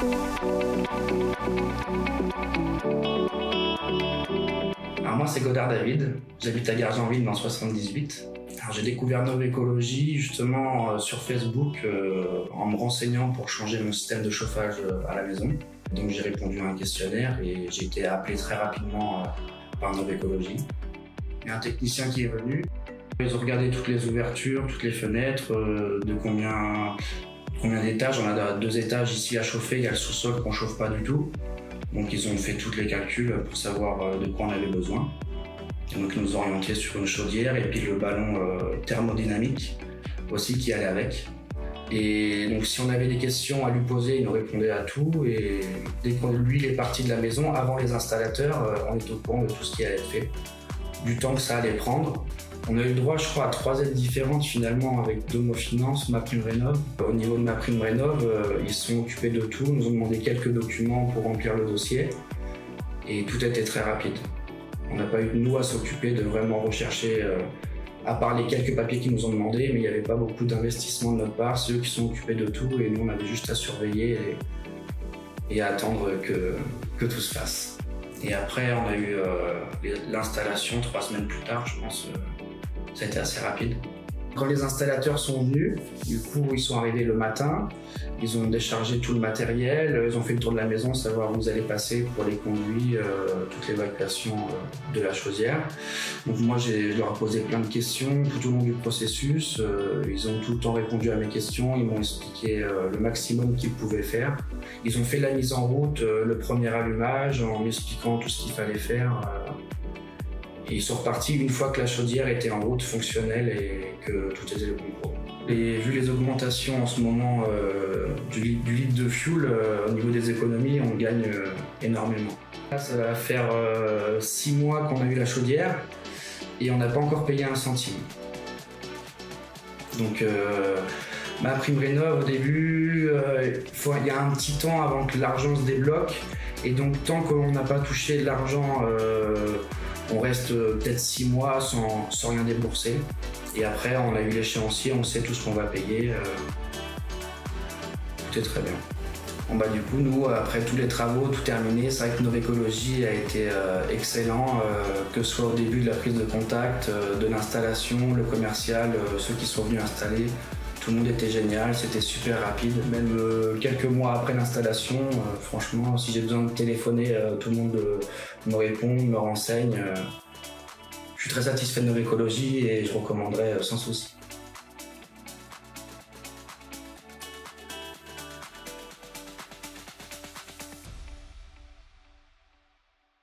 Alors moi c'est Godard David, j'habite à Gargenville dans 78. Alors j'ai découvert Nov Écologie justement sur Facebook en me renseignant pour changer mon système de chauffage à la maison. Donc j'ai répondu à un questionnaire et j'ai été appelé très rapidement par Nov Écologie. Il y a un technicien qui est venu. Ils ont regardé toutes les ouvertures, toutes les fenêtres, de combien d'étages. On a 2 étages ici à chauffer, il y a le sous-sol qu'on ne chauffe pas du tout. Donc ils ont fait tous les calculs pour savoir de quoi on avait besoin. Et donc ils nous ont orientés sur une chaudière et puis le ballon thermodynamique aussi qui allait avec. Et donc si on avait des questions à lui poser, il nous répondait à tout. Et dès que lui est parti de la maison, avant les installateurs, on est au courant de tout ce qui allait être fait, du temps que ça allait prendre. On a eu le droit, je crois, à 3 aides différentes finalement avec Domo Finance, MaPrimeRénov. Au niveau de MaPrimeRénov, ils se sont occupés de tout, nous ont demandé quelques documents pour remplir le dossier et tout était très rapide. On n'a pas eu nous à s'occuper de vraiment rechercher, à part les quelques papiers qu'ils nous ont demandé, mais il n'y avait pas beaucoup d'investissement de notre part. C'est eux qui sont occupés de tout et nous on avait juste à surveiller et à attendre que tout se fasse. Et après on a eu l'installation 3 semaines plus tard, je pense. Ça a été assez rapide. Quand les installateurs sont venus, du coup ils sont arrivés le matin, ils ont déchargé tout le matériel, ils ont fait le tour de la maison, savoir où vous allez passer pour les conduits, toute l'évacuation de la chaudière. Donc moi je leur ai posé plein de questions tout au long du processus, ils ont tout le temps répondu à mes questions, ils m'ont expliqué le maximum qu'ils pouvaient faire. Ils ont fait la mise en route, le premier allumage, en m'expliquant tout ce qu'il fallait faire. Et ils sont repartis une fois que la chaudière était en route fonctionnelle et que tout était le bon cours. Et vu les augmentations en ce moment du litre de fuel, au niveau des économies, on gagne énormément. Là, ça va faire 6 mois qu'on a eu la chaudière et on n'a pas encore payé un centime. Donc MaPrimeRénov au début, il y a un petit temps avant que l'argent se débloque et donc tant qu'on n'a pas touché de l'argent, on reste peut-être 6 mois sans rien débourser. Et après, on a eu l'échéancier, on sait tout ce qu'on va payer. Tout est très bien. Bon, bah, du coup, nous, après tous les travaux, tout terminé, c'est vrai que Nov Écologie a été excellent, que ce soit au début de la prise de contact, de l'installation, le commercial, ceux qui sont venus installer. Tout le monde était génial, c'était super rapide. Même quelques mois après l'installation, franchement, si j'ai besoin de téléphoner, tout le monde me répond, me renseigne. Je suis très satisfait de Nov Écologie et je recommanderais sans souci.